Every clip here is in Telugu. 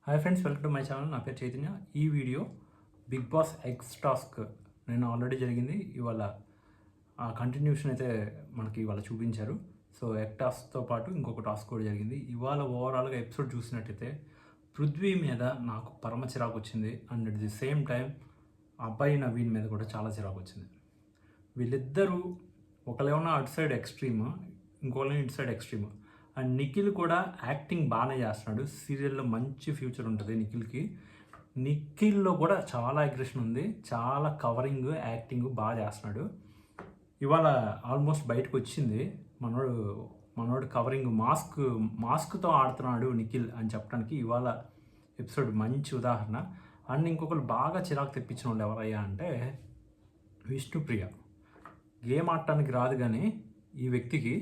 Hi friends, welcome to my channel. నా పేరు చైతన్య. ఈ video Bigg Boss X task నేను ఆల్రెడీ జరిగింది. ఇవాళ కంటిన్యూషన్ అయితే మనకి ఇవాళ చూపించారు. సో ఎగ్ టాస్క్తో పాటు ఇంకొక టాస్క్ కూడా జరిగింది. ఇవాళ ఓవరాల్గా ఎపిసోడ్ చూసినట్టయితే పృథ్వీ మీద నాకు పరమ చిరాకు వచ్చింది. And at the same time అబ్బాయి నవీన్ మీద కూడా చాలా చిరాకు వచ్చింది. వీళ్ళిద్దరూ ఒకళ్ళేమన్నా అటు సైడ్ ఎక్స్ట్రీమ్, ఇంకోళ్ళని ఇటు సైడ్ ఎక్స్ట్రీమ్. అండ్ నిఖిల్ కూడా యాక్టింగ్ బాగానే చేస్తున్నాడు. సీరియల్లో మంచి ఫ్యూచర్ ఉంటుంది నిఖిల్కి. నిఖిల్లో కూడా చాలా అగ్రెషన్ ఉంది, చాలా కవరింగ్ యాక్టింగ్ బాగా చేస్తున్నాడు. ఇవాళ ఆల్మోస్ట్ బయటకు వచ్చింది మనోడు కవరింగ్ మాస్క్తో ఆడుతున్నాడు నిఖిల్ అని చెప్పడానికి ఇవాళ ఎపిసోడ్ మంచి ఉదాహరణ. అండ్ ఇంకొకరు బాగా చిరాకు తెప్పించిన వాళ్ళు ఎవరయ్యా అంటే విష్ణుప్రియ. గేమ్ ఆడటానికి రాదు, కానీ ఈ వ్యక్తికి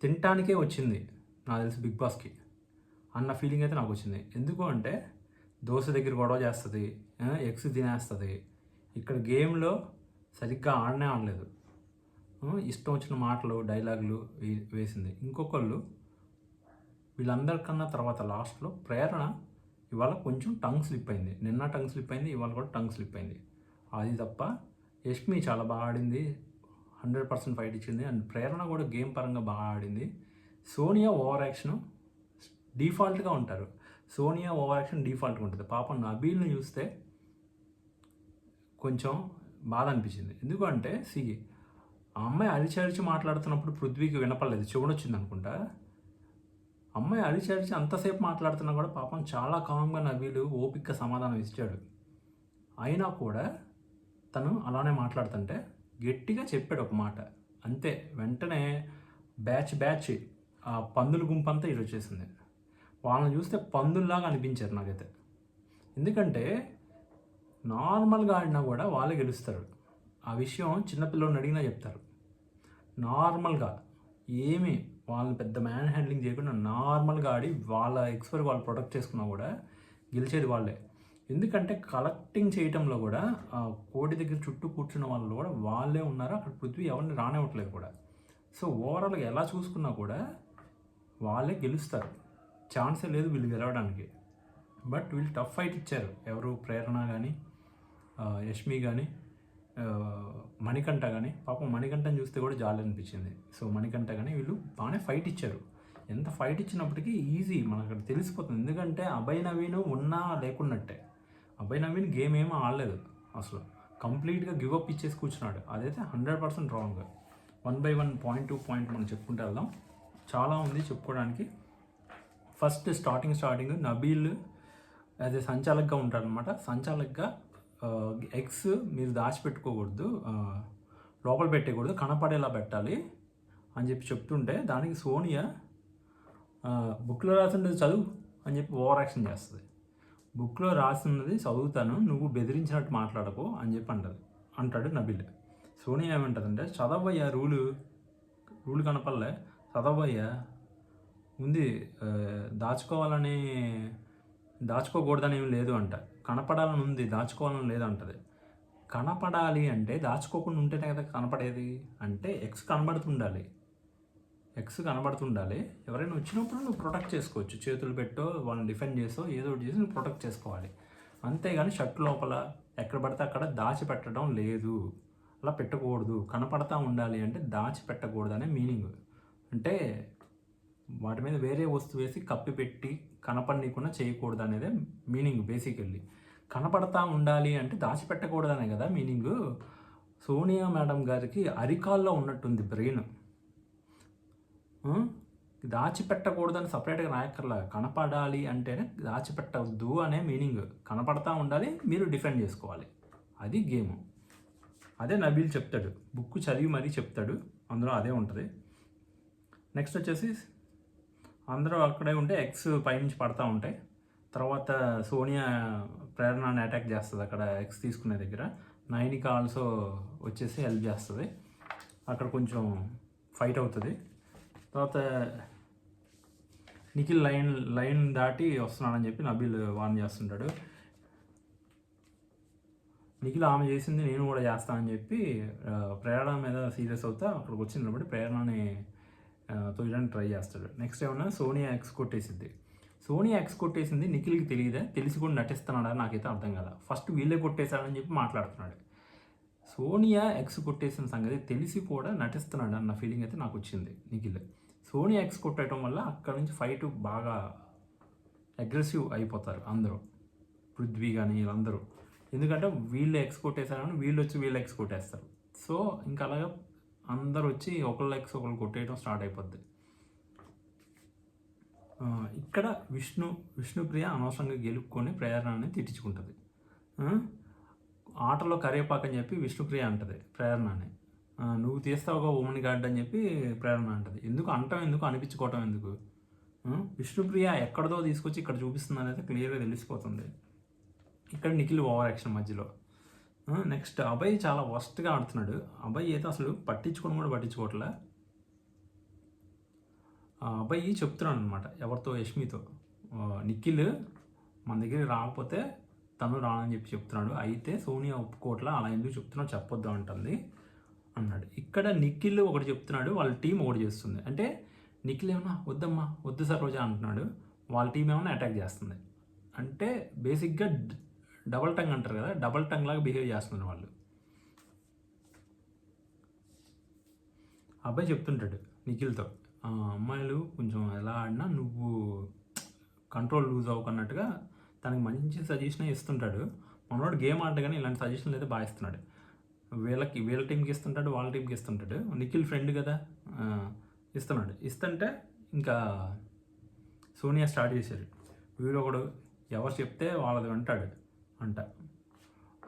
తినటానికే వచ్చింది నాకు తెలిసి బిగ్ బాస్కి అన్న ఫీలింగ్ అయితే నాకు వచ్చింది. ఎందుకు అంటే దోశ దగ్గర గొడవ చేస్తుంది, ఎగ్స్ తినేస్తుంది. ఇక్కడ గేమ్లో సరిగ్గా ఆడనే ఆడలేదు, ఇష్టం వచ్చిన మాటలు డైలాగులు వేసింది. ఇంకొకళ్ళు వీళ్ళందరికన్నా తర్వాత లాస్ట్లో ప్రేరణ ఇవాళ కొంచెం టంగ్ స్లిప్ అయింది. నిన్న టంగ్ స్లిప్ అయింది, ఇవాళ కూడా టంగ్ స్లిప్ అయింది. అది తప్ప యష్మి చాలా బాగా ఆడింది, 100% ఫైట్ ఇచ్చింది. అండ్ ప్రేరణ కూడా గేమ్ పరంగా బాగా ఆడింది. సోనియా ఓవర్ యాక్షన్ డిఫాల్ట్గా ఉంటారు. సోనియా ఓవర్ యాక్షన్ డిఫాల్ట్గా ఉంటుంది. పాపం నబీల్ని చూస్తే కొంచెం బాధ అనిపించింది. ఎందుకంటే ఆ అమ్మాయి అరిచి మాట్లాడుతున్నప్పుడు పృథ్వీకి వినపడలేదు, చెవునొచ్చింది అనుకుంటా. అమ్మాయి అరిచి అంతసేపు మాట్లాడుతున్నా కూడా పాపం చాలా కామ్గా నబీలు ఓపిక సమాధానం ఇచ్చాడు. అయినా కూడా తను అలానే మాట్లాడుతుంటే గట్టిగా చెప్పాడు ఒక మాట, అంతే. వెంటనే బ్యాచ్ ఆ పందుల గుంపంతా ఇది వచ్చేసింది. వాళ్ళని చూస్తే పందుల్లాగా అనిపించారు నాకైతే. ఎందుకంటే నార్మల్గా ఆడినా కూడా వాళ్ళే గెలుస్తారు. ఆ విషయం చిన్నపిల్లల్ని అడిగినా చెప్తారు. నార్మల్గా ఏమి వాళ్ళని పెద్ద మ్యాన్ హ్యాండ్లింగ్ చేయకుండా నార్మల్గా ఆడి వాళ్ళ ఎక్స్పైర్ వాళ్ళు ప్రొటెక్ట్ చేసుకున్నా కూడా గెలిచేది వాళ్ళే. ఎందుకంటే కలెక్టింగ్ చేయటంలో కూడా ఆ కోటి దగ్గర చుట్టూ కూర్చున్న వాళ్ళు కూడా వాళ్ళే ఉన్నారు. అక్కడ పృథ్వీ ఎవరిని రానివ్వట్లేదు కూడా. సో ఓవరాల్గా ఎలా చూసుకున్నా కూడా వాళ్ళే గెలుస్తారు, ఛాన్సే లేదు వీళ్ళు గెలవడానికి. బట్ వీళ్ళు టఫ్ ఫైట్ ఇచ్చారు. ఎవరు ప్రేరణ కానీ, యష్మి కానీ, మణికంఠ కానీ. పాపం మణికంఠని చూస్తే కూడా జాలి అనిపించింది. సో మణికంఠ కానీ వీళ్ళు బాగానే ఫైట్ ఇచ్చారు. ఎంత ఫైట్ ఇచ్చినప్పటికీ ఈజీ మనకు అక్కడ తెలిసిపోతుంది. ఎందుకంటే అభయ్ నవీన్ ఉన్నా లేకున్నట్టే. అభయ్ నవీన్ గేమ్ ఏమీ ఆడలేదు అసలు, కంప్లీట్గా గివప్ ఇచ్చేసి కూర్చున్నాడు. అదైతే 100% wrong. 1 by 1 point to point మనం చెప్పుకుంటూ వెళ్దాం. చాలా ఉంది చెప్పుకోవడానికి. ఫస్ట్ స్టార్టింగ్ నబీల్ అదే సంచాలక్గా ఉంటారనమాట. సంచాలక్గా ఎగ్స్ మీరు దాచిపెట్టుకోకూడదు, లోపల పెట్టేయకూడదు, కనపడేలా పెట్టాలి అని చెప్పి చెప్తుంటే దానికి సోనియా బుక్లో రాసిండేది చదువు అని చెప్పి ఓవర్ యాక్షన్ చేస్తుంది. బుక్లో రాసినది చదువుతాను, నువ్వు బెదిరించినట్టు మాట్లాడకు అని చెప్పి అంటాడు నబీల్. సోనియా ఏమంటుందంటే చదవయ్యా, రూల్ కనపడలే, చదవయ్యా ఉంది, దాచుకోకూడదని ఏమి లేదు అంట, కనపడాలని ఉంది, దాచుకోవాలని లేదు అంటది. కనపడాలి అంటే దాచుకోకుండా ఉంటేనే కదా కనపడేది. అంటే ఎక్స్ కనబడుతుండాలి. ఎవరైనా వచ్చినప్పుడు నువ్వు ప్రొటెక్ట్ చేసుకోవచ్చు, చేతులు పెట్టో వాళ్ళని డిఫెండ్ చేసో ఏదో ఒకటి చేసి నువ్వు ప్రొటెక్ట్ చేసుకోవాలి. అంతేగాని షర్ట్ లోపల ఎక్కడ పడితే అక్కడ దాచిపెట్టడం లేదు, అలా పెట్టకూడదు. కనపడతా ఉండాలి అంటే దాచిపెట్టకూడదు అనే మీనింగ్. అంటే వాటి మీద వేరే వస్తువు వేసి కప్పి పెట్టి కనపడనీయకుండా చేయకూడదు అనేదే మీనింగ్. బేసికల్లీ కనపడతా ఉండాలి అంటే దాచిపెట్టకూడదనే కదా మీనింగ్. సోనియా మేడం గారికి అరికాల్లో ఉన్నట్టుంది బ్రెయిన్. దాచిపెట్టకూడదని సపరేట్గా రాయక్కర్లా, కనపడాలి అంటేనే దాచిపెట్టవద్దు అనే మీనింగ్. కనపడతా ఉండాలి, మీరు డిఫెండ్ చేసుకోవాలి, అది గేమ్. అదే నబీల్ చెప్తాడు, బుక్ చదివి మరీ చెప్తాడు, అందులో అదే ఉంటుంది. నెక్స్ట్ వచ్చేసి అందరూ అక్కడే ఉంటే ఎగ్స్ పైనుంచి పడతా ఉంటాయి. తర్వాత సోనియా ప్రేరణని అటాక్ చేస్తుంది అక్కడ ఎగ్స్ తీసుకునే దగ్గర. నైనిక ఆల్సో వచ్చేసి హెల్ప్ చేస్తుంది. అక్కడ కొంచెం ఫైట్ అవుతుంది. తర్వాత నిఖిల్ లైన్ దాటి వస్తున్నాడని చెప్పి నబీల్ వార్న్ చేస్తుంటాడు. నిఖిల్ ఆమె చేసింది నేను కూడా చేస్తానని చెప్పి ప్రేరణ మీద సీరియస్ అవుతా అక్కడికి వచ్చినప్పుడు ప్రేరణని తోయడానికి ట్రై చేస్తాడు. నెక్స్ట్ ఏమన్నా సోనియా ఎక్స్ కొట్టేసిద్ది. సోనియా ఎక్స్ కొట్టేసింది నిఖిల్కి తెలియదా, తెలిసి కూడా నటిస్తున్నాడా నాకైతే అర్థం కాల. ఫస్ట్ వీళ్ళే కొట్టేశాడని చెప్పి మాట్లాడుతున్నాడు. సోనియా ఎక్స్ కొట్టేసిన సంగతి తెలిసి కూడా నటిస్తున్నాడు అన్న ఫీలింగ్ అయితే నాకు వచ్చింది నిఖిల్. సోనియా ఎక్స్ కొట్టడం వల్ల అక్కడ నుంచి ఫైట్ బాగా అగ్రెసివ్ అయిపోతారు అందరూ, పృథ్వీ కానీ వీళ్ళందరూ. ఎందుకంటే వీళ్ళు ఎక్స్ కొట్టేశారని వీళ్ళు వచ్చి వీళ్ళు ఎక్స్ కొట్టేస్తారు. సో ఇంకా అలాగా అందరూ వచ్చి ఒకళ్ళు ఎక్స్ ఒకళ్ళు కొట్టేయడం స్టార్ట్ అయిపోద్ది. ఇక్కడ విష్ణుప్రియ అనవసరంగా గెలుపుకొని ప్రేరణని తిట్టించుకుంటుంది. ఆటలో కరివేపాకు అని చెప్పి విష్ణుప్రియ అంటది ప్రేరణని. నువ్వు తీస్తావుగా ఉమెన్ గార్డ్ అని చెప్పి ప్రేరణ అంటది. ఎందుకు అనిపించుకోవటం ఎందుకు? విష్ణుప్రియ ఎక్కడదో తీసుకొచ్చి ఇక్కడ చూపిస్తుంది అనేది క్లియర్గా తెలిసిపోతుంది. ఇక్కడ నిఖిల్ ఓవర్ యాక్షన్ మధ్యలో. నెక్స్ట్ అభయ్ చాలా వర్స్ట్గా ఆడుతున్నాడు. అభయ్ అయితే అసలు పట్టించుకోవట్లే. అభయ్ చెప్తున్నాడు అనమాట ఎవరితో, యష్మితో, నిఖిల్ మన దగ్గరికి రాకపోతే తను రానని చెప్పి చెప్తున్నాడు. అయితే సోనియా ఒప్పుకోవట్లా, అలా ఎందుకు చెప్తున్నావు చెప్పొద్దు అంటుంది అన్నాడు. ఇక్కడ నిఖిల్ ఒకటి చెప్తున్నాడు, వాళ్ళ టీం ఒకటి చేస్తుంది. అంటే నిఖిల్ ఏమన్నా వద్దమ్మా వద్దు సరోజా అంటున్నాడు, వాళ్ళ టీం ఏమన్నా అటాక్ చేస్తుంది. అంటే బేసిక్గా డబల్ టంగ్ అంటారు కదా, డబల్ టంగ్ లాగా బిహేవ్ చేస్తున్నారు వాళ్ళు. అబ్బాయి చెప్తుంటాడు నిఖిల్తో, అమ్మాయిలు కొంచెం ఎలా ఆడినా నువ్వు కంట్రోల్ లూజ్ అవ్వకన్నట్టుగా తనకి మంచి సజెషన్ ఇస్తుంటాడు. మనోడు గేమ్ ఆడగానే ఇలాంటి సజెషన్లు అయితే బాగా ఇస్తున్నాడు. వీళ్ళ టీంకి ఇస్తుంటాడు, వాళ్ళ టీంకి ఇస్తుంటాడు. నిఖిల్ ఫ్రెండ్ కదా ఇస్తున్నాడు. ఇస్తుంటే ఇంకా సోనియా స్టార్ట్ చేశారు. వీడు ఒకడు ఎవరు చెప్తే వాళ్ళది వింటాడు అంట.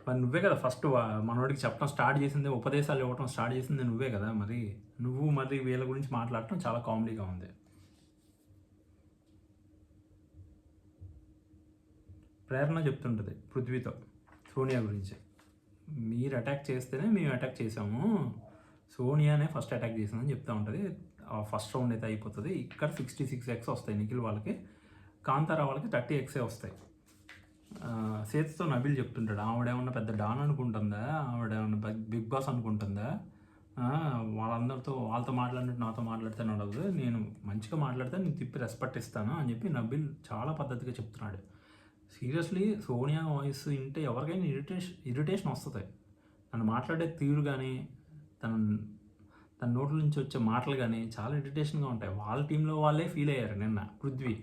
మరి నువ్వే కదా ఫస్ట్ మనోడికి చెప్పడం స్టార్ట్ చేసింది, ఉపదేశాలు ఇవ్వటం స్టార్ట్ చేసింది నువ్వే కదా. మరి వీళ్ళ గురించి మాట్లాడటం చాలా కామెడీగా ఉంది. ప్రేరణ చెప్తుంటుంది పృథ్వీతో సోనియా గురించి, మీరు అటాక్ చేస్తేనే మేము అటాక్ చేసాము, సోనియానే ఫస్ట్ అటాక్ చేసిందని చెప్తూ ఉంటుంది. ఫస్ట్ రౌండ్ అయితే అయిపోతుంది. ఇక్కడ 66x వస్తాయి నిఖిల్ వాళ్ళకి, కాంతారా వాళ్ళకి 30x వస్తాయి. సేతుతో నబీల్ చెప్తుంటాడు, ఆవిడేమన్నా పెద్ద డాన్ అనుకుంటుందా, ఆవిడేమన్నా బిగ్ బాస్ అనుకుంటుందా, వాళ్ళతో మాట్లాడినట్టు నాతో మాట్లాడితే నడవదు, నేను మంచిగా మాట్లాడితే నేను తిప్పి రెస్పెక్ట్ ఇస్తాను అని చెప్పి నబీల్ చాలా పద్ధతిగా చెప్తున్నాడు. సీరియస్లీ సోనియా వాయిస్ వింటే ఎవరికైనా ఇరిటేషన్ వస్తుంది. తను మాట్లాడే తీరు కానీ తన నోట్ల నుంచి వచ్చే మాటలు కానీ చాలా ఇరిటేషన్గా ఉంటాయి. వాళ్ళ టీంలో వాళ్ళే ఫీల్ అయ్యారు నిన్న. పృథ్వీ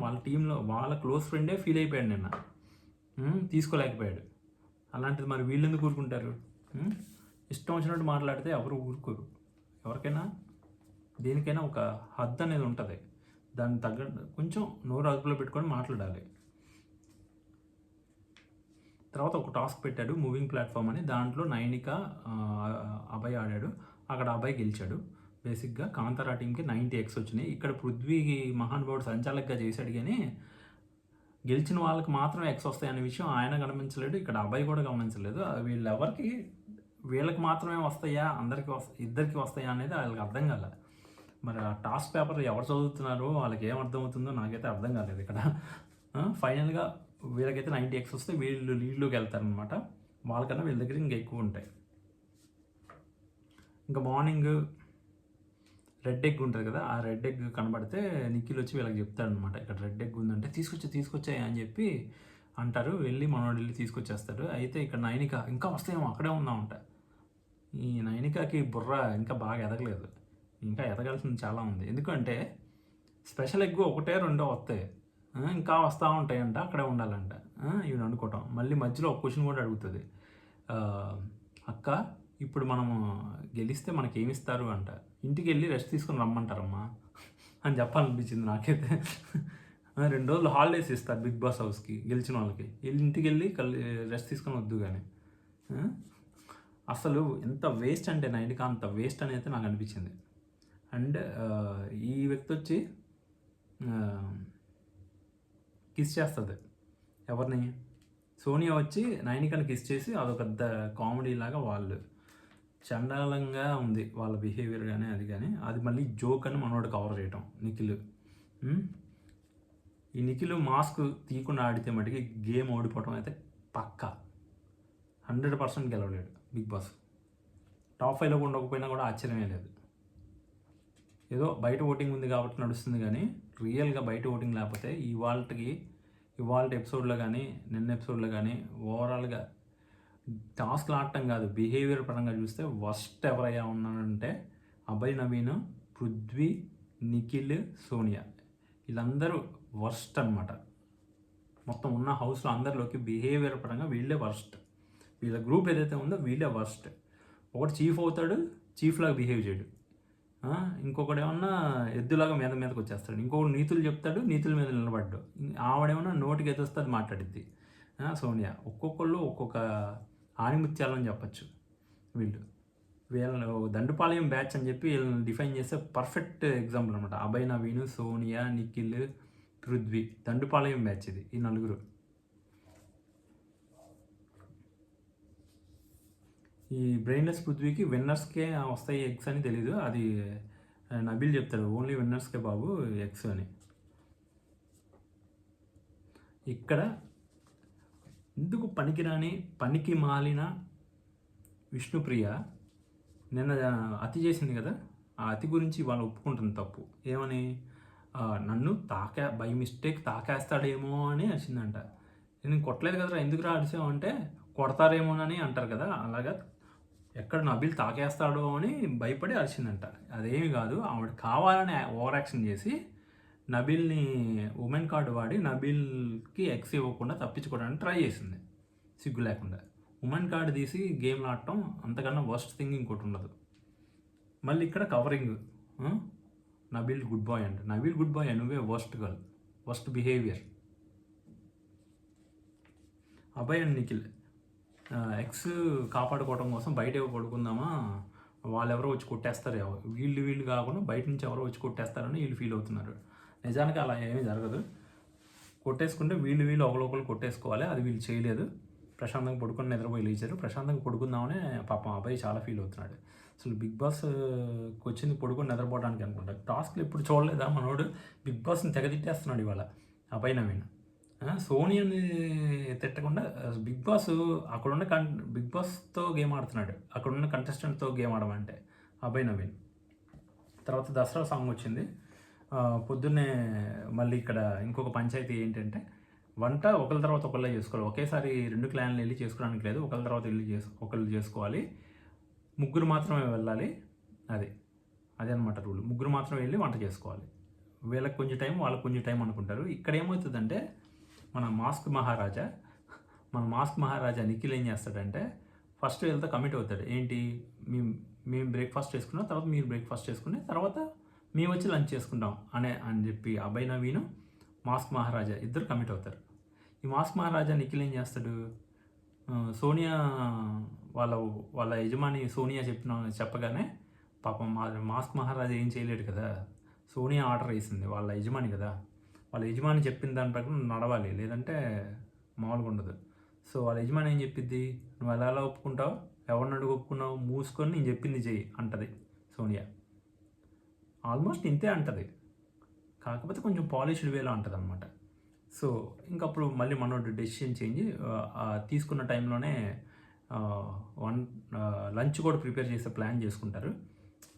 వాళ్ళ టీంలో వాళ్ళ క్లోజ్ ఫ్రెండే ఫీల్ అయిపోయాడు నిన్న, తీసుకోలేకపోయాడు. అలాంటిది మరి వీళ్ళు ఎందుకు ఊరుకుంటారు? ఇష్టం వచ్చినట్టు మాట్లాడితే ఎవరు ఊరుకోరు. ఎవరికైనా దేనికైనా ఒక హద్దు అనేది ఉంటుంది. దాన్ని తగ్గట్టు కొంచెం నోరు అదుపులో పెట్టుకొని మాట్లాడాలి. తర్వాత ఒక టాస్క్ పెట్టాడు, మూవింగ్ ప్లాట్ఫామ్ అని. దాంట్లో నైనిక అభయ్ ఆడాడు. అక్కడ అభయ్ గెలిచాడు. బేసిక్గా కాంతారా టీంకి 90x వచ్చినాయి. ఇక్కడ పృథ్వీకి మహానుభావుడు సంచాలకుగా చేశాడు, కానీ గెలిచిన వాళ్ళకి మాత్రం ఎక్స్ వస్తాయి అనే విషయం ఆయన గమనించలేడు. ఇక్కడ అభయ్ కూడా గమనించలేదు. వీళ్ళకి మాత్రమే వస్తాయా, ఇద్దరికి వస్తాయా అనేది వాళ్ళకి అర్థం కాలేదు. మరి ఆ టాస్క్ పేపర్ ఎవరు చదువుతున్నారో వాళ్ళకి ఏం అర్థమవుతుందో నాకైతే అర్థం కాలేదు. ఇక్కడ ఫైనల్గా వీళ్ళకైతే 90x వస్తే వీళ్ళు లీడ్లోకి వెళ్తారనమాట. వాళ్ళకన్నా వీళ్ళ దగ్గర ఇంకా ఎక్కువ ఉంటాయి. ఇంకా మార్నింగ్ రెడ్ ఎగ్ ఉంటుంది కదా, ఆ రెడ్ ఎగ్ కనబడితే నిఖిల్ వచ్చి వీళ్ళకి చెప్తాడనమాట, ఇక్కడ రెడ్ ఎగ్ ఉందంటే తీసుకొచ్చాయి అని చెప్పి అంటారు. మనోడు వెళ్ళి తీసుకొచ్చేస్తాడు. అయితే ఇక్కడ నైనిక ఇంకా వస్తాయేమో అక్కడే ఉందామంట. ఈ నైనికకి బుర్ర ఇంకా బాగా ఎదగలేదు, ఇంకా ఎదగాల్సింది చాలా ఉంది. ఎందుకంటే స్పెషల్ ఎగ్ ఒకటే రెండో వస్తాయి, ఇంకా వస్తూ ఉంటాయంట, అక్కడే ఉండాలంట. ఇవి అనుకోవటం. మళ్ళీ మధ్యలో ఒక క్వశ్చన్ కూడా అడుగుతుంది, అక్క ఇప్పుడు మనము గెలిస్తే మనకేమిస్తారు అంట. ఇంటికి వెళ్ళి రెస్ట్ తీసుకొని రమ్మంటారమ్మా అని చెప్పాలనిపించింది నాకైతే. 2 రోజులు హాలిడేస్ ఇస్తారు బిగ్ బాస్ హౌస్కి గెలిచిన వాళ్ళకి. ఇంటికి వెళ్ళి రెస్ట్ తీసుకొని వద్దు కానీ. అసలు ఎంత వేస్ట్ అంటే నైనిక అంత వేస్ట్ అని అయితే నాకు అనిపించింది. అండ్ ఈ వ్యక్తి వచ్చి కిస్ చేస్తుంది ఎవరిని, సోనియా వచ్చి నైనికని కిస్ చేసి అదొక కామెడీ లాగా వాళ్ళు చండాలంగా ఉంది వాళ్ళ బిహేవియర్ కానీ అది కానీ. అది మళ్ళీ జోక్ అని మనోడు కవర్ చేయటం నిఖిల్. ఈ నిఖిల్ మాస్క్ తీయకుండా ఆడితే మటుకి గేమ్ ఓడిపోవటం అయితే పక్కా 100% గెలవలేడు బిగ్ బాస్. టాప్ 5లో ఉండకపోయినా కూడా ఆశ్చర్యమే లేదు. ఏదో బయట ఓటింగ్ ఉంది కాబట్టి నడుస్తుంది, కానీ రియల్గా బయట ఓటింగ్ లేకపోతే ఇవాళ ఎపిసోడ్లో కానీ నిన్న ఎపిసోడ్లో కానీ ఓవరాల్గా టాస్క్లు ఆడటం కాదు, బిహేవియర్ పరంగా చూస్తే వర్స్ట్ ఎవరయ్యా ఉన్నారంటే అభయ్ నవీన్, పృథ్వీ, నిఖిల్, సోనియా, వీళ్ళందరూ వర్స్ట్ అనమాట. మొత్తం ఉన్న హౌస్లో అందరిలోకి బిహేవియర్ పరంగా వీళ్ళే వర్స్ట్. వీళ్ళ గ్రూప్ ఏదైతే ఉందో వీళ్ళే వర్స్ట్. ఒకటి చీఫ్ అవుతాడు, చీఫ్లాగా బిహేవ్ చేయడు. ఇంకొకటి ఏమన్నా ఎద్దులాగా మీదకి వచ్చేస్తాడు. ఇంకొకటి నీతులు చెప్తాడు, నీతుల మీద నిలబడ్డాడు. ఆవిడేమన్నా నోటికి ఎదుస్తుంది మాట్లాడిద్ది సోనియా. ఒక్కొక్కళ్ళు ఒక్కొక్క ఆణిముత్యాలని చెప్పచ్చు. వీళ్ళని దండుపాలెం బ్యాచ్ అని చెప్పి వీళ్ళని డిఫైన్ చేస్తే పర్ఫెక్ట్ ఎగ్జాంపుల్ అనమాట. అభయ్ నవీన్, సోనియా, నిఖిల్, పృథ్వీ, దండుపాలెం బ్యాచ్ ఇది, ఈ నలుగురు. ఈ బ్రెయిన్లెస్ పృథ్వీకి విన్నర్స్కే వస్తాయి ఎగ్స్ అని తెలీదు, అది నబీల్ చెప్తాడు, ఓన్లీ విన్నర్స్కే బాబు ఎగ్స్ అని. ఇక్కడ ఎందుకు పనికి మాలిన విష్ణుప్రియ నిన్న అతి చేసింది కదా, ఆ అతి గురించి వాళ్ళు ఒప్పుకుంటుంది తప్పు. ఏమని, నన్ను బై మిస్టేక్ తాకేస్తాడేమో అని వచ్చిందంట. నేను కొట్టలేదు కదరా, ఎందుకు అడిచావు అంటే కొడతారేమోనని అంటారు కదా, అలాగా ఎక్కడ నబీల్ తాకేస్తాడో అని భయపడి అరిచిందంట. అదేమి కాదు, ఆవిడ కావాలని ఓవర్ యాక్షన్ చేసి నబీల్ని ఉమెన్ కార్డు వాడి నబీల్కి ఎక్స్ ఇవ్వకుండా తప్పించుకోవడానికి ట్రై చేసింది సిగ్గు లేకుండా. ఉమెన్ కార్డు తీసి గేమ్లు ఆడటం అంతకన్నా వర్స్ట్ థింగ్ ఇంకోటి ఉండదు. మళ్ళీ ఇక్కడ కవరింగ్, నబీల్ గుడ్ బాయ్ అంట. నబీల్ గుడ్ బాయ్, నువ్వే worst girl, worst behaviour. Abhay and Nikhil X కాపాడుకోవడం కోసం బయట పడుకుందామా, వాళ్ళెవరో వచ్చి కొట్టేస్తారు, వీళ్ళు కాకుండా బయట నుంచి ఎవరో వచ్చి కొట్టేస్తారని వీళ్ళు ఫీల్ అవుతున్నారు. నిజానికి అలా ఏమీ జరగదు. కొట్టేసుకుంటే వీళ్ళు ఒకరు కొట్టేసుకోవాలి, అది వీళ్ళు చేయలేదు. ప్రశాంతంగా పడుకొని నిద్రపోయి లేచారు. ప్రశాంతంగా పడుకుందామనే పాపం అబ్బాయి చాలా ఫీల్ అవుతున్నాడు. అసలు బిగ్ బాస్కి వచ్చింది పడుకొని నిద్రపోవడానికి అనుకుంటా. టాస్క్లు ఎప్పుడు చూడలేదా మనోడు, బిగ్ బాస్ని తెగతిట్టేస్తున్నాడు ఇవాళ అభయ్ నవీన్. సోనియాని తిట్టకుండా బిగ్ బాస్తో గేమ్ ఆడుతున్నాడు, అక్కడున్న కంటెస్టెంట్తో గేమ్ ఆడమంటే అభయ్ నవీన్. తర్వాత దసరా సాంగ్ వచ్చింది. పొద్దున్నే మళ్ళీ ఇక్కడ ఇంకొక పంచాయతీ ఏంటంటే, వంట ఒకరి తర్వాత ఒకళ్ళే చేసుకోవాలి, ఒకేసారి 2 క్లాన్లు వెళ్ళి చేసుకోవడానికి లేదు, ఒకరి తర్వాత ఒకళ్ళు చేసుకోవాలి, ముగ్గురు మాత్రమే వెళ్ళాలి. అదే అనమాట రూల్, ముగ్గురు మాత్రమే వెళ్ళి వంట చేసుకోవాలి. వీళ్ళకి కొంచెం టైం, వాళ్ళకి కొంచెం టైం అనుకుంటారు. ఇక్కడ ఏమవుతుందంటే మన మాస్క్ మహారాజా నిఖిల్ ఏం చేస్తాడంటే, ఫస్ట్ వీళ్ళతో కమిట్ అవుతాడు. ఏంటి, మేము బ్రేక్ఫాస్ట్ చేసుకున్నాం, తర్వాత మీరు బ్రేక్ఫాస్ట్ చేసుకుని తర్వాత మేము వచ్చి లంచ్ చేసుకుంటాం అని చెప్పి అభయ్ నవీన్, మాస్క్ మహారాజా ఇద్దరు కమిట్ అవుతారు. ఈ మాస్క్ మహారాజా నిఖిల్ ఏం చేస్తాడు, సోనియా వాళ్ళ యజమాని సోనియా చెప్పగానే పాపం మాస్క్ మహారాజా ఏం చేయలేడు కదా, సోనియా ఆర్డర్ వేసింది, వాళ్ళ యజమాని కదా, వాళ్ళ యజమాని చెప్పిన దాని ప్రకారం నడవాలి, లేదంటే మామూలుగా ఉండదు. సో వాళ్ళ యజమాని ఏం చెప్పిద్ది, నువ్వు ఎలా ఒప్పుకుంటావు, ఎవరిని అడుగు ఒప్పుకున్నావు, మూసుకొని నేను చెప్పింది చెయ్యి అంటది సోనియా. ఆల్మోస్ట్ ఇంతే అంటది, కాకపోతే కొంచెం పాలిష్డ్ వేలో అంటది అనమాట. సో ఇంకప్పుడు మళ్ళీ మనోడు డెసిషన్ చేంజ్ తీసుకున్న టైంలోనే లంచ్ కూడా ప్రిపేర్ చేసే ప్లాన్ చేసుకుంటారు.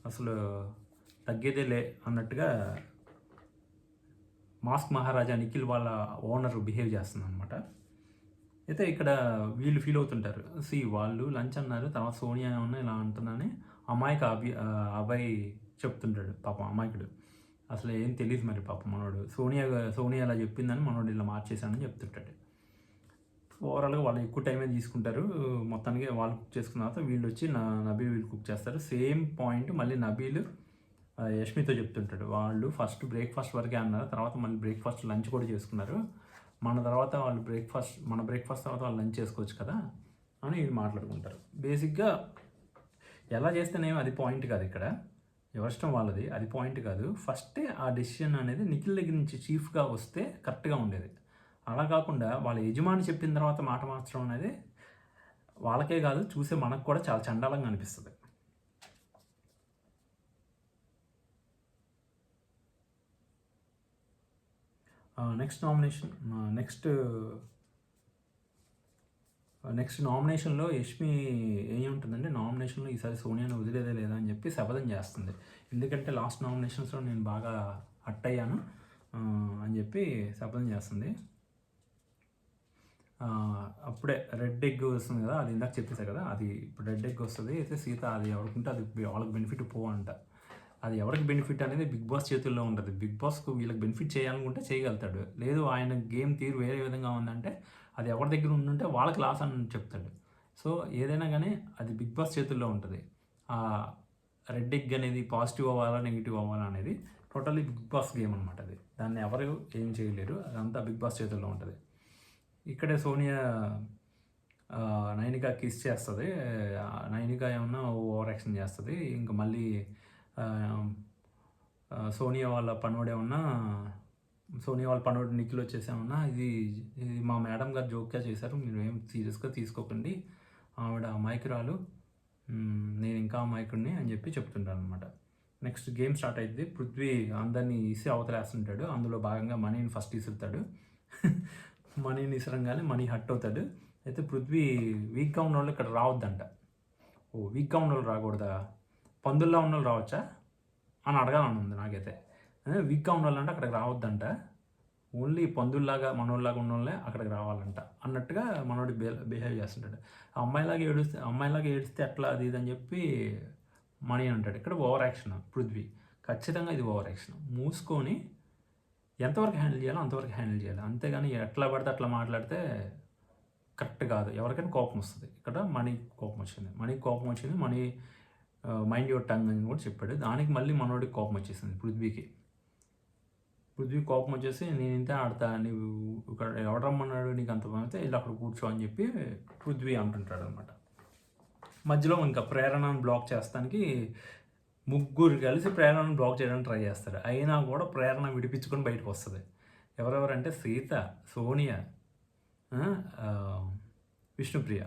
అసలు తగ్గేదేలే అన్నట్టుగా మాస్క్ మహారాజా నిఖిల్ వాళ్ళ ఓనర్ బిహేవ్ చేస్తుంది అనమాట. అయితే ఇక్కడ వీళ్ళు ఫీల్ అవుతుంటారు, వాళ్ళు లంచ్ అన్నారు, తర్వాత సోనియా ఏమన్నా ఇలా అంటున్నాని అమాయక అబ్బాయి చెప్తుంటాడు. పాపం అమాయకుడు, అసలు ఏం తెలియదు మరి పాపం మనోడు, సోనియా అలా చెప్పిందని మనోడు ఇలా మార్చేశానని చెప్తుంటాడు. ఓవరాల్గా వాళ్ళు ఎక్కువ టైమే తీసుకుంటారు. మొత్తానికి వాళ్ళు కుక్ చేసుకున్న తర్వాత వీళ్ళు వచ్చి వీళ్ళు కుక్ చేస్తారు. సేమ్ పాయింట్ మళ్ళీ నబీల్ యష్మితో చెప్తుంటాడు, వాళ్ళు ఫస్ట్ బ్రేక్ఫాస్ట్ వరకే అన్నారు, తర్వాత మళ్ళీ బ్రేక్ఫాస్ట్ లంచ్ కూడా చేసుకున్నారు, మన బ్రేక్ఫాస్ట్ తర్వాత వాళ్ళు లంచ్ చేసుకోవచ్చు కదా అని వీళ్ళు మాట్లాడుకుంటారు. బేసిక్గా ఎలా చేస్తేనేమో అది పాయింట్ కాదు, ఇక్కడ ఎవరిష్టం వాళ్ళది, అది పాయింట్ కాదు. ఫస్టే ఆ డెసిషన్ అనేది నిఖిల్ దగ్గర నుంచి చీఫ్గా వస్తే కరెక్ట్గా ఉండేది. అలా కాకుండా వాళ్ళ యజమాని చెప్పిన తర్వాత మాట మార్చడం అనేది వాళ్ళకే కాదు, చూసే మనకు కూడా చాలా చండాలంగా అనిపిస్తుంది. నెక్స్ట్ నెక్స్ట్ నామినేషన్లో యష్మి ఏముంటుందంటే, నామినేషన్లో ఈసారి సోనియాని వదిలేదే లేదా అని చెప్పి శపథం చేస్తుంది. ఎందుకంటే లాస్ట్ నామినేషన్స్లో నేను బాగా అయ్యాను అని చెప్పి శపథం చేస్తుంది. అప్పుడే రెడ్ ఎగ్ వస్తుంది కదా, అది ఇందాక చెప్పేసా కదా, అది ఇప్పుడు రెడ్ ఎగ్ వస్తుంది. అయితే సీత అది ఎవరికుంటే అది వాళ్ళకి బెనిఫిట్ పోవంట. అది ఎవరికి బెనిఫిట్ అనేది బిగ్ బాస్ చేతుల్లో ఉంటుంది. బిగ్ బాస్కు వీళ్ళకి బెనిఫిట్ చేయాలనుకుంటే చేయగలుగుతాడు. లేదు ఆయన గేమ్ తీరు వేరే విధంగా ఉందంటే అది ఎవరి దగ్గర ఉండుంటే వాళ్ళకి లాస్ అని చెప్తాడు. సో ఏదైనా కానీ అది బిగ్ బాస్ చేతుల్లో ఉంటుంది. రెడ్ ఎగ్ అనేది పాజిటివ్ అవ్వాలా నెగిటివ్ అవ్వాలా అనేది టోటల్లీ బిగ్ బాస్ గేమ్ అనమాట. అది దాన్ని ఎవరు ఏం చేయలేరు, అదంతా బిగ్ బాస్ చేతుల్లో ఉంటుంది. ఇక్కడే సోనియా నైనిక కిస్ చేస్తుంది. నైనిక ఏమన్నా ఓవర్ యాక్షన్ చేస్తుంది. ఇంకా మళ్ళీ సోనియా వాళ్ళ పనోడు నిఖిల్ వచ్చేసేమన్నా ఇది మా మేడం గారు జోక్గా చేశారు, మీరు ఏం సీరియస్గా తీసుకోకండి, ఆవిడ అమాయకురాలు, నేను ఇంకా అమాయకుడిని అని చెప్పి చెప్తుంటాను అనమాట. నెక్స్ట్ గేమ్ స్టార్ట్ అవుతుంది. పృథ్వీ అందరినీ ఇసి అవతలేస్తుంటాడు. అందులో భాగంగా మనీని ఫస్ట్ ఇసురుతాడు. మనీని ఇసరంగానే మనీ హట్ అవుతాడు. అయితే పృథ్వీ వీక్గా ఉన్న వాళ్ళు ఇక్కడ రావద్దంట. వీక్గా ఉన్న వాళ్ళు రాకూడదా, పందుల్లో ఉన్న వాళ్ళు రావచ్చా అని అడగాలని ఉంది నాకైతే. వీక్గా ఉన్న వాళ్ళంటే అక్కడికి రావద్దంట, ఓన్లీ పందుల్లాగా మనోళ్ళలాగా ఉన్న వాళ్ళే అక్కడికి రావాలంట అన్నట్టుగా మనోడు బిహేవ్ చేస్తుంటాడు. అమ్మాయిలాగా ఏడిస్తే ఎట్లా అది ఇది అని చెప్పి మనీ అంటాడు. ఇక్కడ ఓవర్ యాక్షన్ పృథ్వీ, ఖచ్చితంగా ఇది ఓవర్ యాక్షన్. మూసుకొని ఎంతవరకు హ్యాండిల్ చేయాలో అంతవరకు హ్యాండిల్ చేయాలి, అంతేగాని ఎట్లా పడితే అట్లా మాట్లాడితే కరెక్ట్ కాదు. ఎవరికైనా కోపం వస్తుంది. ఇక్కడ మనీ కోపం వచ్చింది. మనీ మైండ్ యువర్ టంగ్ అని కూడా చెప్పాడు. దానికి మళ్ళీ మనోడికి కోపం వచ్చేసింది పృథ్వీ కోపం వచ్చేసి, నేను ఇంతే ఆడతా, నువ్వు ఇక్కడ ఎవడు రమ్మన్నాడు నీకు అంత పనితే ఇలా అక్కడ కూర్చో అని చెప్పి పృథ్వీ అంటుంటాడు అనమాట. మధ్యలో ఇంకా ప్రేరణను బ్లాక్ చేస్తానికి ముగ్గురు కలిసి ప్రేరణను బ్లాక్ చేయడానికి ట్రై చేస్తారు. అయినా కూడా ప్రేరణ విడిపించుకొని బయటకు వస్తుంది. ఎవరెవరంటే సీత, సోనియా, విష్ణుప్రియ,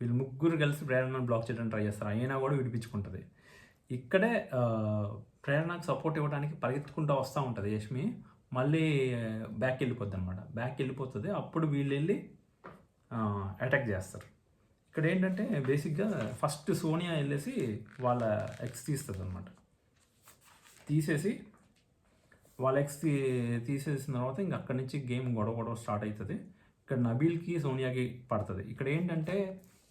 వీళ్ళు ముగ్గురు కలిసి ప్రేరణను బ్లాక్ చేయడానికి ట్రై చేస్తారు. అయినా కూడా విడిపించుకుంటుంది. ఇక్కడే ప్రేరణకు సపోర్ట్ ఇవ్వడానికి పరిగెత్తుకుంటూ వస్తూ ఉంటుంది యష్మి. మళ్ళీ బ్యాక్ వెళ్ళిపోతుంది. అప్పుడు వీళ్ళు వెళ్ళి అటాక్ చేస్తారు. ఇక్కడ ఏంటంటే బేసిక్గా ఫస్ట్ సోనియా వెళ్ళేసి వాళ్ళ ఎక్స్ తీస్తుంది అనమాట. తీసేసి వాళ్ళ ఎక్స్ తీసేసిన తర్వాత ఇంక అక్కడి నుంచి గేమ్ గొడవ స్టార్ట్ అవుతుంది. ఇక్కడ నబీల్కి సోనియాకి పడుతుంది. ఇక్కడ ఏంటంటే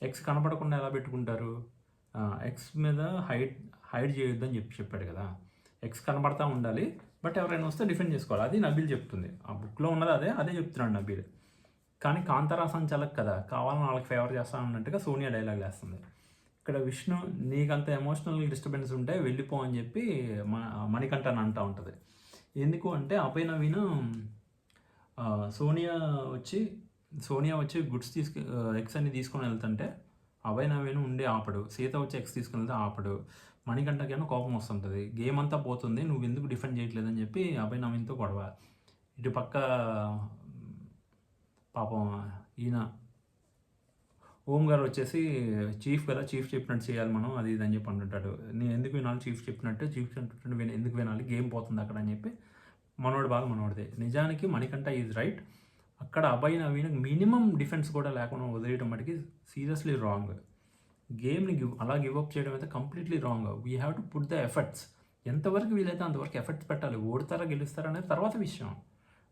ఎక్స్ కనపడకుండా ఎలా పెట్టుకుంటారు, ఎక్స్ మీద హైడ్ చేయొద్దని చెప్పాడు కదా. ఎక్స్ కనబడతా ఉండాలి, బట్ ఎవరైనా వస్తే డిఫెండ్ చేసుకోవాలి. అది నబీల్ చెప్తుంది. ఆ బుక్లో ఉన్నది అదే చెప్తున్నాడు నబీల్. కానీ కాంతారా సంచాలక్ కదా, కావాలని వాళ్ళకి ఫేవర్ చేస్తాను అన్నట్టుగా సోనియా డైలాగ్ వేస్తుంది. ఇక్కడ విష్ణు, నీకంత ఎమోషనల్ డిస్టర్బెన్స్ ఉంటే వెళ్ళిపో అని చెప్పి మణికంఠన్ అంటూ ఉంటుంది. ఎందుకు అంటే అపై నవీన్ సోనియా వచ్చి గుడ్స్ ఎక్స్ అన్ని తీసుకొని వెళ్తుంటే అభయ్ నవీన్ ఉండి ఆపడు. సీత వచ్చి ఎక్స్ తీసుకుని వెళ్తే ఆపడు. మణికంఠకేమో కోపం వస్తుంటుంది. గేమ్ అంతా పోతుంది, నువ్వు ఎందుకు డిఫెండ్ చేయట్లేదని చెప్పి అభయ్ నవీన్తో గొడవ. ఇటు పక్క పాపం ఈయన ఓం గారు వచ్చేసి చీఫ్ కదా, చీఫ్ చెప్పినట్టు చేయాలి మనం, అది ఇది అని చెప్పి అంటుంటాడు. నేను ఎందుకు వినాలి చీఫ్ చెప్పినట్టు ఎందుకు వినాలి, గేమ్ పోతుంది అక్కడ అని చెప్పి మనోడిదే. నిజానికి మణికంఠ ఈజ్ రైట్. అక్కడ అభయ్ నవీన్ మినిమం డిఫెన్స్ కూడా లేకుండా వదిలేయడం మటుకి సీరియస్లీ రాంగ్. గేమ్ని అలా గివప్ చేయడం అయితే completely wrong. We have to put the efforts. ఎంతవరకు వీలైతే అంతవరకు ఎఫర్ట్స్ పెట్టాలి. ఓడతారా గెలుస్తారా అనేది తర్వాత విషయం,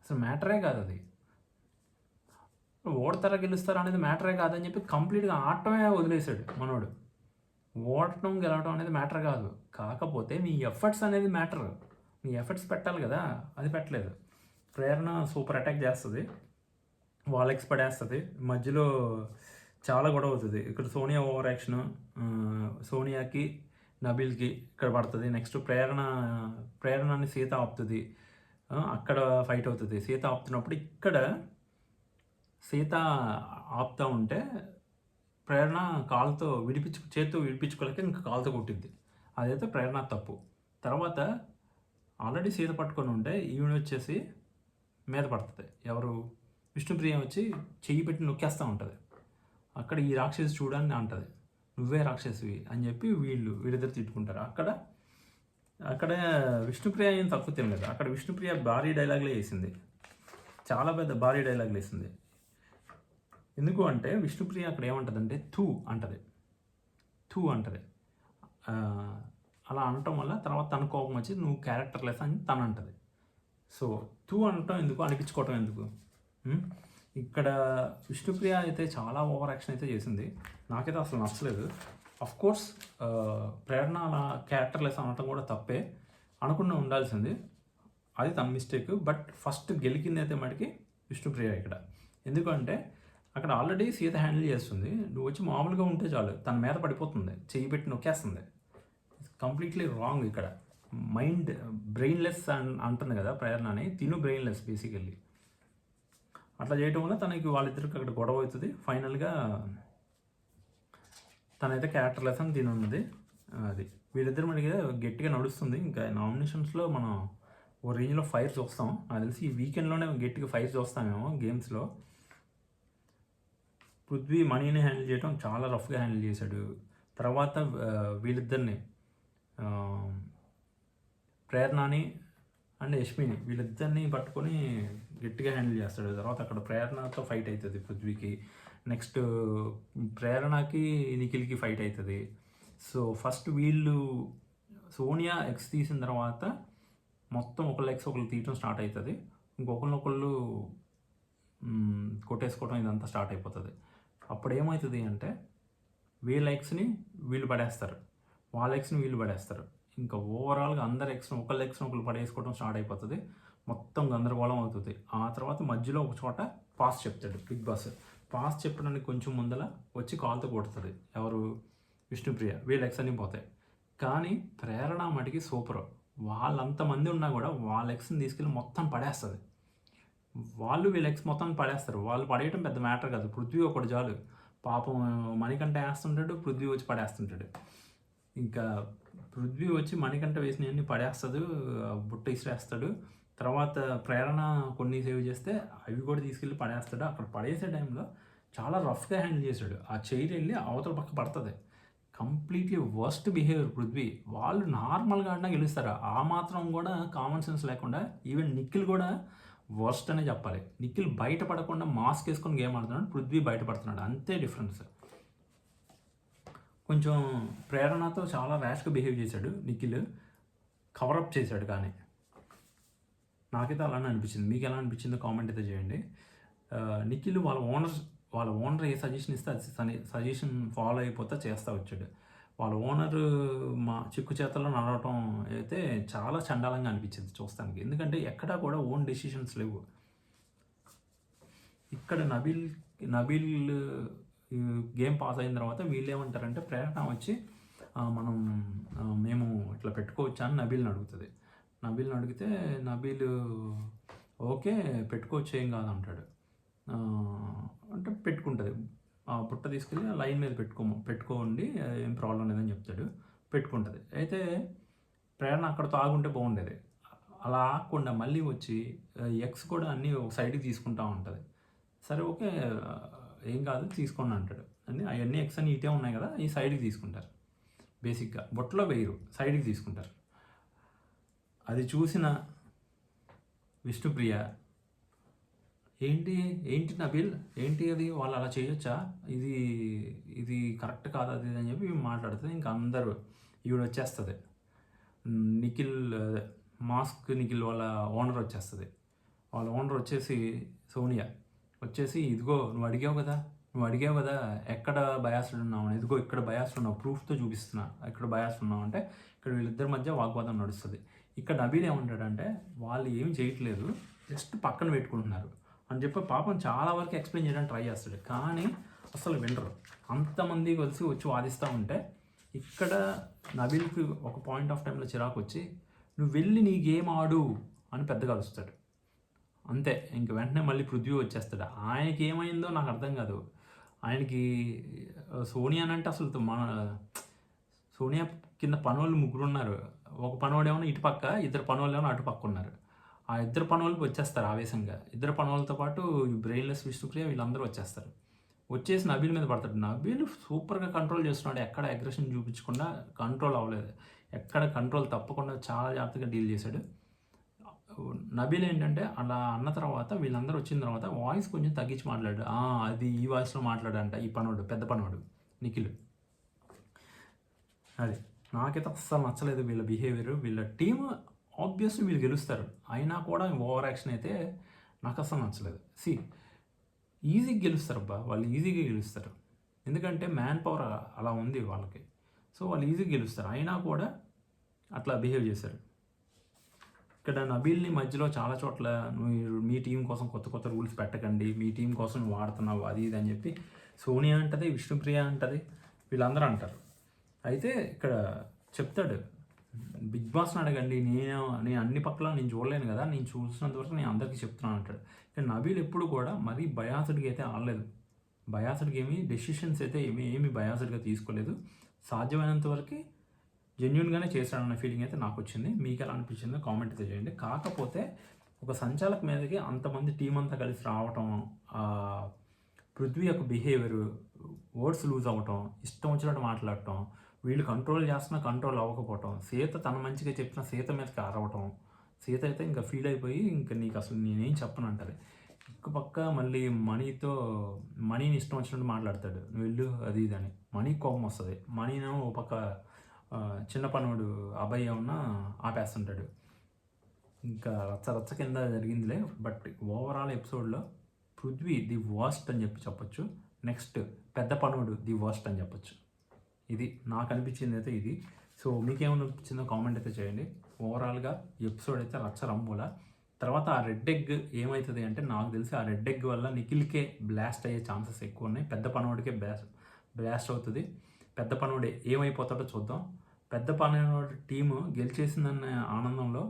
అసలు మ్యాటరే కాదు అది. ఓడతారా గెలుస్తారా అనేది మ్యాటరే కాదని చెప్పి కంప్లీట్గా ఆడటమే వదిలేశాడు మనోడు. ఓడటం గెలవడం అనేది మ్యాటర్ కాదు, కాకపోతే మీ ఎఫర్ట్స్ అనేది మ్యాటర్. మీ ఎఫర్ట్స్ పెట్టాలి కదా, అది పెట్టలేదు. ప్రేరణ సూపర్ అటాక్ చేస్తుంది, వాళ్ళ ఎక్స్ పడేస్తుంది. మధ్యలో చాలా గొడవ అవుతుంది. ఇక్కడ సోనియా ఓవర్ యాక్షన్, సోనియాకి నబీల్కి ఇక్కడ పడుతుంది. నెక్స్ట్ ప్రేరణని సీత ఆపుతుంది, అక్కడ ఫైట్ అవుతుంది. సీత ఆపుతున్నప్పుడు ఇక్కడ సీత ఆపుతూ ఉంటే ప్రేరణ చేతితో విడిపించుకోలేక ఇంకా కాలుతో కొట్టిద్ది. అదైతే ప్రేరణ తప్పు. తర్వాత ఆల్రెడీ సీత పట్టుకొని ఉంటే ఈవిడ వచ్చేసి మీద పడుతుంది. ఎవరు, విష్ణుప్రియ వచ్చి చెయ్యి పెట్టి నొక్కేస్తూ ఉంటుంది. అక్కడ ఈ రాక్షసి చూడని అంటుంది, నువ్వే రాక్షసివి అని చెప్పి వీళ్ళిద్దరు తిట్టుకుంటారు. అక్కడ విష్ణుప్రియ ఏం తక్కువ తినలేదు. అక్కడ విష్ణుప్రియ భారీ డైలాగ్లే వేసింది, చాలా పెద్ద భారీ డైలాగ్లు వేసింది. ఎందుకు అంటే విష్ణుప్రియ అక్కడ ఏమంటుందంటే అంటది అంటది. అలా అనటం వల్ల తర్వాత తన కోపం వచ్చి నువ్వు క్యారెక్టర్లెస్ అని తను అంటది. సో అనటం ఎందుకు, అనిపించుకోవటం ఎందుకు? ఇక్కడ విష్ణుప్రియ అయితే చాలా ఓవర్ యాక్షన్ అయితే చేసింది. నాకైతే అసలు నచ్చలేదు. అఫ్ కోర్స్ ప్రేరణ అలా క్యారెక్టర్లెస్ అనటం కూడా తప్పే, అనకుండా ఉండాల్సింది, అది తన మిస్టేక్. బట్ ఫస్ట్ గెలికింది అయితే మటుకి విష్ణుప్రియ ఇక్కడ. ఎందుకంటే అక్కడ ఆల్రెడీ సీత హ్యాండిల్ చేస్తుంది, నువ్వు వచ్చి మామూలుగా ఉంటే చాలు తన మీద పడిపోతుంది, చెయ్యి పెట్టి నొక్కేస్తుంది. కంప్లీట్లీ రాంగ్ ఇక్కడ. బ్రెయిన్లెస్ అంటుంది కదా ప్రేరణని, బ్రెయిన్లెస్ బేసికల్లీ. అట్లా చేయటం వల్ల తనకి వాళ్ళిద్దరికి అక్కడ గొడవ అవుతుంది. ఫైనల్గా తనైతే క్యారెక్టర్లెస్ అని దీని ఉన్నది. అది వీళ్ళిద్దరు మనకి గట్టిగా నడుస్తుంది. ఇంకా నామినేషన్స్లో మనం ఓ రేంజ్లో ఫైర్ చూస్తాం. నాకు తెలిసి ఈ వీకెండ్లోనే గట్టిగా ఫైర్ చూస్తామేమో గేమ్స్లో. పృథ్వీ మనీని హ్యాండిల్ చేయడం చాలా రఫ్గా హ్యాండిల్ చేశాడు. తర్వాత వీళ్ళిద్దరిని ప్రేరణని అండ్ యష్మిని వీళ్ళిద్దరిని పట్టుకొని గట్టిగా హ్యాండిల్ చేస్తాడు. తర్వాత అక్కడ ప్రేరణతో ఫైట్ అవుతుంది పృథ్వీకి, నెక్స్ట్ ప్రేరణకి నిఖిల్కి ఫైట్ అవుతుంది. సో ఫస్ట్ వీళ్ళు సోనియా ఎక్స్ తీసిన తర్వాత మొత్తం ఒకళ్ళ ఎక్స్ ఒకళ్ళు తీయటం స్టార్ట్ అవుతుంది. ఇంకొకళ్ళనొకళ్ళు కొట్టేసుకోవడం ఇదంతా స్టార్ట్ అయిపోతుంది. అప్పుడు ఏమవుతుంది అంటే వీళ్ళ ఎక్స్ని వీళ్ళు పడేస్తారు, వాళ్ళ ఎక్స్ని వీళ్ళు పడేస్తారు. ఇంకా ఓవరాల్గా అందరు ఎక్స్ని ఒకళ్ళు పడేసుకోవడం స్టార్ట్ అయిపోతుంది. మొత్తం గందరగోళం అవుతుంది. ఆ తర్వాత మధ్యలో ఒక చోట పాస్ చెప్తాడు బిగ్ బాస్. పాస్ చెప్పడానికి కొంచెం ముందల వచ్చి కాల్తో కొడుతుంది ఎవరు, విష్ణుప్రియ. వీళ్ళ ఎక్స్ అన్నీ పోతాయి. కానీ ప్రేరణ మటుకి సూపర్. వాళ్ళంతమంది ఉన్నా కూడా వాళ్ళ ఎక్స్ని తీసుకెళ్ళి మొత్తం పడేస్తుంది. వీళ్ళ ఎక్స్ మొత్తం పడేస్తారు. వాళ్ళు పడేయటం పెద్ద మ్యాటర్ కాదు. పృథ్వీ ఒకటి చాలు. పాపం మణికంఠ వేస్తుంటాడు, పృథ్వీ వచ్చి పడేస్తుంటాడు. ఇంకా పృథ్వీ వచ్చి మణికంఠ వేసినవన్నీ పడేస్తాడు, బుట్ట ఇసిరేస్తాడు. తర్వాత ప్రేరణ కొన్ని సేవ్ చేస్తే అవి కూడా తీసుకెళ్ళి పడేస్తాడు. అక్కడ పడేసే టైంలో చాలా రఫ్గా హ్యాండిల్ చేశాడు. ఆ చైర్ వెళ్ళి అవతల పక్క పడుతుంది. Completely worst behaviour Prithvi. వాళ్ళు నార్మల్గా ఆడినా గెలుస్తారు. ఆ మాత్రం కూడా కామన్ సెన్స్ లేకుండా ఈవెన్ నిఖిల్ కూడా వర్స్ట్ అనే చెప్పాలి. నిఖిల్ బయటపడకుండా మాస్క్ వేసుకొని గేమ్ ఆడుతున్నాడు, పృథ్వీ బయటపడుతున్నాడు, అంతే డిఫరెన్స్. కొంచెం ప్రేరణతో చాలా ర్యాష్గా బిహేవ్ చేశాడు నిఖిల్, కవరప్ చేశాడు. కానీ నాకైతే అలానే అనిపించింది. మీకు ఎలా అనిపించిందో కామెంట్ అయితే చేయండి. నిఖిల్ వాళ్ళ ఓనర్ ఏ సజెషన్ ఇస్తే అది సజెషన్ ఫాలో అయిపోతే చేస్తూ వచ్చాడు. వాళ్ళ ఓనర్ మా చిక్కు చేతల్లో నడవటం అయితే చాలా చండాలంగా అనిపించింది చూస్తానికి. ఎందుకంటే ఎక్కడా కూడా ఓన్ డెసిషన్స్ లేవు. ఇక్కడ నబీల్ గేమ్ పాస్ అయిన తర్వాత వీళ్ళు ఏమంటారంటే ప్రేరణ వచ్చి మేము ఇట్లా పెట్టుకోవచ్చా అని నబీల్ని అడుగుతుంది. నబీల్ని అడిగితే నబీల్ ఓకే పెట్టుకోవచ్చు ఏం కాదు అంటాడు. అంటే పెట్టుకుంటుంది. బుట్ట తీసుకెళ్ళి లైన్ మీద పెట్టుకోండి ఏం ప్రాబ్లం లేదని చెప్తాడు. పెట్టుకుంటుంది. అయితే ప్రేరణ అక్కడతో ఆగుంటే బాగుండేది. అలా ఆగకుండా మళ్ళీ వచ్చి ఎక్స్ కూడా అన్నీ ఒక సైడ్కి తీసుకుంటా ఉంటుంది. సరే ఓకే ఏం కాదు తీసుకోండి అంటాడు. అన్నీ అవన్నీ ఎక్స్ అని ఇటే ఉన్నాయి కదా, ఈ సైడ్కి తీసుకుంటారు. బేసిక్గా బొట్టలో వేయరు, సైడ్కి తీసుకుంటారు. అది చూసిన విష్ణుప్రియ ఏంటి నబీల్ ఏంటి అది, వాళ్ళు అలా చేయొచ్చా, ఇది కరెక్ట్ కాదు అది అని చెప్పి మాట్లాడుతుంది. ఇంకా అందరూ ఈవిడ వచ్చేస్తుంది. నిఖిల్ వాళ్ళ ఓనర్ వచ్చేస్తుంది. వాళ్ళ ఓనర్ వచ్చేసి సోనియా వచ్చేసి ఇదిగో నువ్వు అడిగావు కదా ఎక్కడ బయాస్డ్ ఉన్నావు, ఇదిగో ఇక్కడ బయాస్డ్ ఉన్నావు, ప్రూఫ్తో చూపిస్తున్నా ఎక్కడ బయాస్డ్ ఉన్నావు అంటే ఇక్కడ వీళ్ళిద్దరి మధ్య వాగ్వాదం నడుస్తుంది. ఇక్కడ నబీల్ ఏమంటాడంటే వాళ్ళు ఏమి చేయట్లేదు, జస్ట్ పక్కన పెట్టుకుంటున్నారు అని చెప్పి పాపం చాలా వరకు ఎక్స్ప్లెయిన్ చేయడానికి ట్రై చేస్తాడు. కానీ అసలు వినరు. అంతమంది కలిసి వచ్చి వాదిస్తూ ఉంటే ఇక్కడ నబీల్కి ఒక పాయింట్ ఆఫ్ టైంలో చిరాకు వచ్చి నువ్వు వెళ్ళి నీ గేమ్ ఆడు అని పెద్దగా అరుస్తాడు. అంతే. ఇంక వెంటనే మళ్ళీ పృథ్వీ వచ్చేస్తాడు. ఆయనకి ఏమైందో నాకు అర్థం కాదు. ఆయనకి సోనియా అంటే అసలు సోనియా కింద పనోళ్ళు 3 ఉన్నారు. ఒక పనోడేమో ఇటుపక్క, 2 పనోళ్ళేమో అటుపక్క ఉన్నారు. ఆ 2 పనోళ్ళకి వచ్చేస్తారు ఆవేశంగా. 2 పనోళ్ళతో పాటు బ్రెయిన్లెస్ విష్ణుప్రియ వీళ్ళందరూ వచ్చేస్తారు. వచ్చేసి నబీల్ మీద పడతాడు. నబీల్ సూపర్గా కంట్రోల్ చేస్తున్నాడు. ఎక్కడ అగ్రెషన్ చూపించకుండా కంట్రోల్ అవ్వలేదు. ఎక్కడ కంట్రోల్ తప్పకుండా చాలా జాగ్రత్తగా డీల్ చేశాడు. నబీల్ ఏంటంటే అలా అన్న తర్వాత వీళ్ళందరూ వచ్చిన తర్వాత వాయిస్ కొంచెం తగ్గించి మాట్లాడాడు. అది ఈ వాయిస్లో మాట్లాడంట ఈ పనోడు, పెద్ద పనోడు నిఖిల్. అది నాకైతే అస్సలు నచ్చలేదు వీళ్ళ బిహేవియర్. వీళ్ళ టీమ్ ఆబ్వియస్లీ వీళ్ళు గెలుస్తారు, అయినా కూడా ఓవర్ యాక్షన్ అయితే నాకు అస్సలు నచ్చలేదు. ఈజీగా గెలుస్తారు అబ్బా, వాళ్ళు ఈజీగా గెలుస్తారు. ఎందుకంటే మ్యాన్ పవర్ అలా ఉంది వాళ్ళకి. సో వాళ్ళు ఈజీగా గెలుస్తారు, అయినా కూడా అట్లా బిహేవ్ చేశారు. ఇక్కడ నబీల్ని మధ్యలో చాలా చోట్ల నువ్వు మీ టీం కోసం కొత్త కొత్త రూల్స్ పెట్టకండి, మీ టీం కోసం నువ్వు వాడుతున్నావు అది ఇది అని చెప్పి సోనియా అంటది, విష్ణుప్రియ అంటది, వీళ్ళందరూ అంటారు. అయితే ఇక్కడ చెప్తాడు, బిగ్ బాస్ని అడగండి, నేను అన్ని పక్కల నేను చూడలేను కదా, నేను చూసినంత వరకు నేను అందరికీ చెప్తున్నాను అంటాడు. ఇక్కడ నబీల్ ఎప్పుడు కూడా మరీ బయాసడ్గా అయితే ఆడలేదు. బయాసడ్గా ఏమి డెసిషన్స్ అయితే ఏమి బయాసడ్గా తీసుకోలేదు. సాధ్యమైనంత వరకు జెన్యున్గానే చేశాడన్న ఫీలింగ్ అయితే నాకు వచ్చింది. మీకు ఎలా అనిపించిందో కామెంట్ అయితే చేయండి. కాకపోతే ఒక సంచాలక మీదకి అంతమంది టీం అంతా కలిసి రావటం, పృథ్వీ యొక్క బిహేవియర్, వర్డ్స్ లూజ్ అవ్వటం, ఇష్టం వచ్చినట్టు మాట్లాడటం, వీళ్ళు కంట్రోల్ చేస్తున్నా కంట్రోల్ అవ్వకపోవటం, సీత తన మంచిగా చెప్పిన సీత మీదకి అరవటం, సీత అయితే ఇంకా ఫీల్ అయిపోయి ఇంకా నీకు అసలు నేనేం చెప్పను అంటారు. ఇంక పక్క మళ్ళీ మనీని ఇష్టం వచ్చినట్టు మాట్లాడతాడు, నువ్వు వెళ్ళు అది ఇది అని. మనీ కోపం వస్తుంది. మనీను ఒక పక్క చిన్న పనుడు అబ్బాయి ఏమన్నా ఆపేస్తుంటాడు. ఇంకా రచ్చ కింద జరిగిందిలే. బట్ ఓవరాల్ ఎపిసోడ్లో పృథ్వీ ది వర్స్ట్ అని చెప్పొచ్చు. నెక్స్ట్ పెద్ద పనుడు ది వర్స్ట్ అని చెప్పొచ్చు. ఇది నాకు అనిపించింది అయితే ఇది. సో మీకేమనిపించిందో కామెంట్ అయితే చేయండి. ఓవరాల్గా ఎపిసోడ్ అయితే రచ్చ రంబోలా. తర్వాత ఆ రెడ్ ఎగ్ ఏమవుతుంది అంటే, నాకు తెలిసి ఆ రెడ్ ఎగ్ వల్ల నిఖిల్కే బ్లాస్ట్ అయ్యే ఛాన్సెస్ ఎక్కువ ఉన్నాయి. పెద్ద పనోడికే బ్లాస్ట్ అవుతుంది. పెద్ద పనోడే ఏమైపోతాడో చూద్దాం. పెద్ద పనోడి టీము గెలిచేసిందన్న ఆనందంలో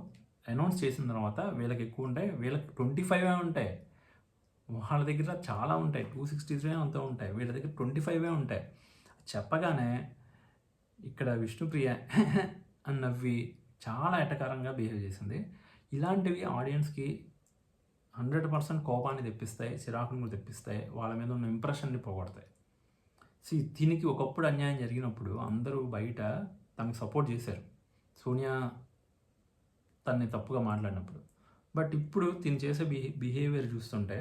అనౌన్స్ చేసిన తర్వాత వీళ్ళకి ఎక్కువ ఉంటాయి, వీళ్ళకి 25 ఉంటాయి. వాళ్ళ దగ్గర చాలా ఉంటాయి, 263 అంతా ఉంటాయి. వీళ్ళ దగ్గర 25 ఉంటాయి. చెప్పగానే ఇక్కడ విష్ణుప్రియ అని నవ్వి చాలా ఎటకారంగా బిహేవ్ చేసింది. ఇలాంటివి ఆడియన్స్కి 100% కోపాన్ని తెప్పిస్తాయి, చిరాకును తెప్పిస్తాయి, వాళ్ళ మీద ఉన్న ఇంప్రెషన్ని పోగొడతాయి. దీనికి ఒకప్పుడు అన్యాయం జరిగినప్పుడు అందరూ బయట తనకు సపోర్ట్ చేశారు, సోనియా తన్ని తప్పుగా మాట్లాడినప్పుడు. బట్ ఇప్పుడు తిని చేసే బిహేవియర్ చూస్తుంటే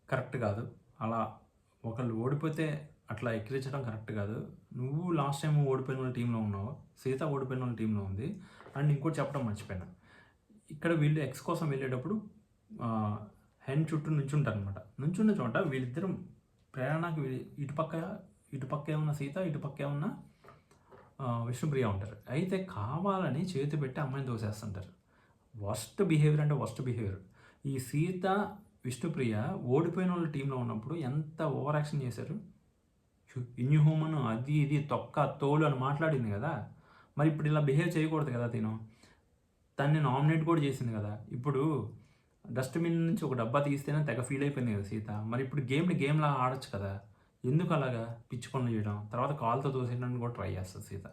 కరెక్ట్ కాదు. అలా ఒకళ్ళు ఓడిపోతే అట్లా ఎక్కిరించడం కరెక్ట్ కాదు. నువ్వు లాస్ట్ టైం ఓడిపోయిన వాళ్ళ టీంలో ఉన్నావు, సీత ఓడిపోయిన వాళ్ళ టీంలో ఉంది. అండ్ ఇంకోటి చెప్పడం మర్చిపోయినా, ఇక్కడ వీళ్ళు ఎక్స్ కోసం వెళ్ళేటప్పుడు హెన్ చుట్టూ నుంచుంటారు అనమాట. నుంచున్న చోట వీళ్ళిద్దరం ప్రేరణకి ఇటుపక్క ఏమన్నా సీత, ఇటుపక్క ఏమన్నా విష్ణుప్రియ ఉంటారు. అయితే కావాలని చేతి పెట్టి అమ్మాయిని దోసేస్తుంటారు. వర్స్ట్ బిహేవియర్ అంటే వర్స్ట్ బిహేవియర్. ఈ సీత విష్ణుప్రియ ఓడిపోయిన వాళ్ళ టీంలో ఉన్నప్పుడు ఎంత ఓవర్ యాక్షన్ చేశారు. ఇన్హ్యూమన్ అది ఇది తొక్క తోలు అని మాట్లాడింది కదా. మరి ఇప్పుడు ఇలా బిహేవ్ చేయకూడదు కదా. తన్ని నామినేట్ కూడా చేసింది కదా. ఇప్పుడు డస్ట్బిన్ నుంచి ఒక డబ్బా తీస్తేనే తెగ ఫీల్ అయిపోయింది కదా సీత. మరి ఇప్పుడు గేమ్లా ఆడొచ్చు కదా. ఎందుకు అలాగా పిచ్చి పనులు చేయడం, తర్వాత కాల్తో తోసేయడానికి కూడా ట్రై చేస్తుంది సీత.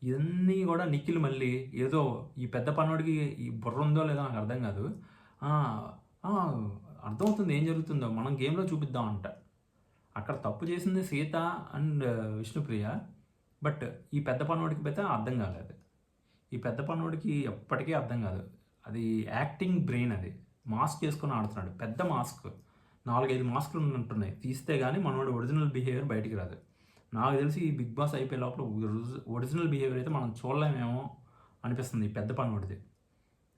ఇవన్నీ కూడా నిఖిల్ మళ్ళీ ఏదో ఈ పెద్ద పన్నోడికి ఈ బుర్ర ఉందో లేదో నాకు అర్థం కాదు. అర్థమవుతుంది ఏం జరుగుతుందో, మనం గేమ్లో చూపిద్దాం అంట. అక్కడ తప్పు చేసింది సీత అండ్ విష్ణుప్రియ. బట్ ఈ పెద్ద పన్నోడికి అయితే అర్థం కాలేదు. ఈ పెద్ద పన్నోడికి ఎప్పటికీ అర్థం కాదు. అది యాక్టింగ్ బ్రెయిన్, అది మాస్క్ వేసుకొని ఆడుతున్నాడు. పెద్ద మాస్క్, 4-5 మాస్కులు ఉంటున్నాయి. తీస్తే కానీ మనోడు ఒరిజినల్ బిహేవియర్ బయటికి రాదు. నాకు తెలిసి ఈ బిగ్ బాస్ అయిపోయే లోపల ఒరిజినల్ బిహేవియర్ అయితే మనం చూడలేమేమో అనిపిస్తుంది ఈ పెద్ద పన్నోడిది.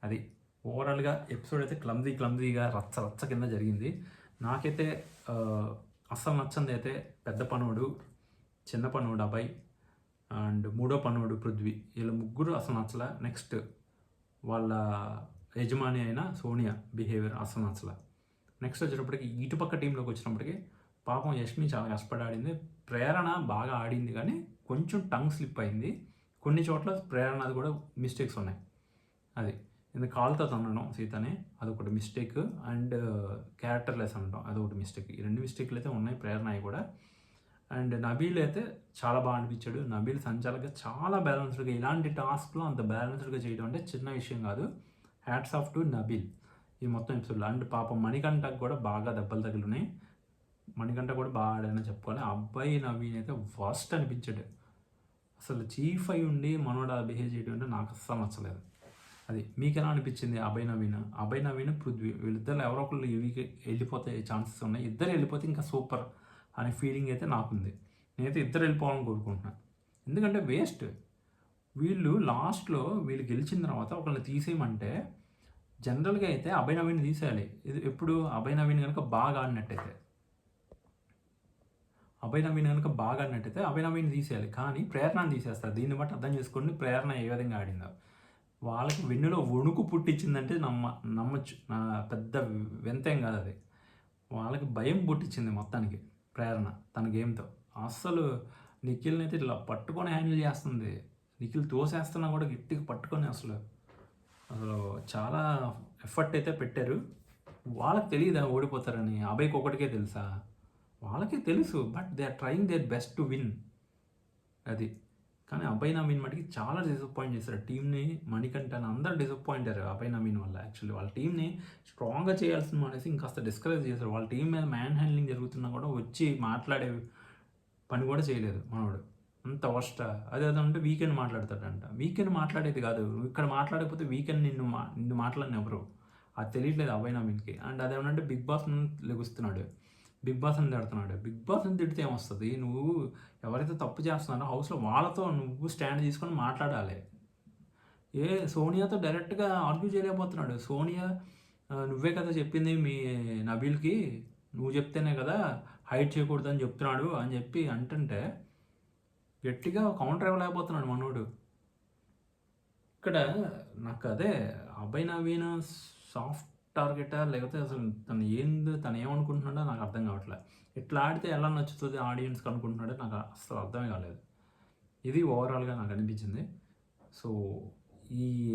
అది ఓవరాల్గా ఎపిసోడ్ అయితే క్లమ్జీగా రచ్చ కింద జరిగింది. నాకైతే అస్సలు నచ్చింది అయితే పెద్ద పనోడు, చిన్న పనోడు అబ్బాయి అండ్ మూడో పనోడు పృథ్వీ, వీళ్ళ ముగ్గురు అసలు నచ్చలే. నెక్స్ట్ వాళ్ళ యజమాని అయిన సోనియా బిహేవియర్ అసలు నచ్చలే. నెక్స్ట్ వచ్చేటప్పటికి ఇటుపక్క టీంలోకి వచ్చినప్పటికీ పాపం యష్మి చాలా కష్టపడి ఆడింది. ప్రేరణ బాగా ఆడింది కానీ కొంచెం టంగ్ స్లిప్ అయింది. కొన్ని చోట్ల ప్రేరణది కూడా మిస్టేక్స్ ఉన్నాయి. అది ఎందుకు కాలుతో తనడం సీతని, అదొకటి మిస్టేక్. అండ్ క్యారెక్టర్ లెస్ అనడం అదొకటి మిస్టేక్. ఈ 2 మిస్టేక్లు అయితే ఉన్నాయి ప్రేరణవి కూడా. అండ్ నబీల్ అయితే చాలా బాగా అనిపించాడు. నబీల్ సంచాలకుగా చాలా బ్యాలెన్స్డ్గా, ఇలాంటి టాస్క్లో అంత బ్యాలెన్స్డ్గా చేయడం అంటే చిన్న విషయం కాదు. హ్యాట్స్ ఆఫ్ టు నబీల్ ఈ మొత్తం ఎపిసోడ్లో. అండ్ పాపం మణికంఠకు కూడా బాగా దెబ్బలు తగిలినాయి. మణికంఠ కూడా బాగా ఆడని చెప్పుకోవాలి. అబ్బాయి నవీన్ అయితే వర్స్ట్ అనిపించాడు. అసలు చీఫ్ అయి ఉండి మనోడు బిహేవ్ చేయడం అంటే నాకు అస్సలు నచ్చలేదు. అది మీకెలా అనిపించింది అభయ్ నవీన్, పృథ్వీ వీళ్ళిద్దరు ఎవరో ఒకళ్ళు ఈవీకి వెళ్ళిపోతే ఛాన్సెస్ ఉన్నాయి. ఇద్దరు వెళ్ళిపోతే ఇంకా సూపర్ అనే ఫీలింగ్ అయితే నాకుంది. నేనైతే ఇద్దరు వెళ్ళిపోవాలని కోరుకుంటున్నాను. ఎందుకంటే వేస్ట్. వీళ్ళు లాస్ట్‌లో వీళ్ళు గెలిచిన తర్వాత ఒకళ్ళని తీసేయమంటే జనరల్‌గా అయితే అభయ్ నవీన్ తీసేయాలి. ఇది ఎప్పుడు అభయ్ నవీన్ గనుక బాగా ఆడినట్టయితే. అభయ్ నవీన్ తీసేయాలి. కానీ ప్రేరణని తీసేస్తారు. దీన్ని బట్టి అర్థం చేసుకోండి ప్రేరణ ఏ విధంగా ఆడిందో. వాళ్ళకి వెన్నులో వణుకు పుట్టించిందంటే నమ్మొచ్చు. పెద్ద వింతేం కాదు అది. వాళ్ళకి భయం పుట్టించింది మొత్తానికి ప్రేరణ తన గేమ్‌తో. అస్సలు నిఖిల్‌నైతే ఇట్లా పట్టుకొని హ్యాండిల్ చేస్తుంది. నిఖిల్ తోసేస్తున్నా కూడా గట్టిగా పట్టుకొని అసలు చాలా ఎఫర్ట్ అయితే పెట్టారు. వాళ్ళకి తెలీదా ఓడిపోతారని? అభయ్‌కి ఒకడికే తెలుసా? వాళ్ళకి తెలుసు. But they are trying their best to win. అది. కానీ అభయ్ నవీన్ మటుకి చాలా డిసప్పాయింట్ చేశారు టీమ్‌ని. మణికంఠన్ అందరూ డిసప్పాయింట్ అయ్యారు అభయ్ నవీన్ వల్ల. యాక్చువల్లీ వాళ్ళ టీమ్‌ని స్ట్రాంగ్‌గా చేయాల్సింది మానేసి ఇంకాస్త డిస్కరేజ్ చేశారు. వాళ్ళ టీం మీద మ్యాన్ హ్యాండ్లింగ్ జరుగుతున్నా కూడా వచ్చి మాట్లాడే పని కూడా చేయలేదు మనోడు. అంత వరస్టా. అదేదంటే వీకెండ్ మాట్లాడతాడంట. వీకెండ్ మాట్లాడేది కాదు. నువ్వు ఇక్కడ మాట్లాడకపోతే వీకెండ్ నిన్ను మాట్లాడనివ్వరు. అది తెలియట్లేదు అభయ్ నవీన్‌కి. అండ్ అదేమనంటే బిగ్ బాస్ లెగుస్తున్నాడు. బిగ్ బాస్‌ని తిడుతున్నాడు. బిగ్ బాస్‌ని తిడితే ఏమొస్తది? నువ్వు ఎవరైతే తప్పు చేస్తున్నారో హౌస్‌లో వాళ్ళతో నువ్వు స్టాండ్ తీసుకొని మాట్లాడాలి. సోనియాతో డైరెక్ట్‌గా ఆర్గ్యూ చేయలేకపోతున్నాడు. సోనియా నువ్వే కదా చెప్పింది మీ నబీల్‌కి. నువ్వు చెప్తేనే కదా హైడ్ చేయకూడదని చెప్తున్నాడు అని చెప్పి అంటుంటే గట్టిగా కౌంటర్ ఇవ్వలేకపోతున్నాడు మనోడు. ఇక్కడ నాకు అదే అభయ్ నవీన్ సాఫ్ట్ టార్గెటా లేకపోతే అసలు తను ఏమనుకుంటున్నాడో నాకు అర్థం కావట్లేదు. ఇట్లా ఆడితే ఎలా నచ్చుతుంది ఆడియన్స్కి అనుకుంటున్నాడో నాకు అసలు అర్థమే కాలేదు. ఇది ఓవరాల్గా నాకు అనిపించింది. సో ఈ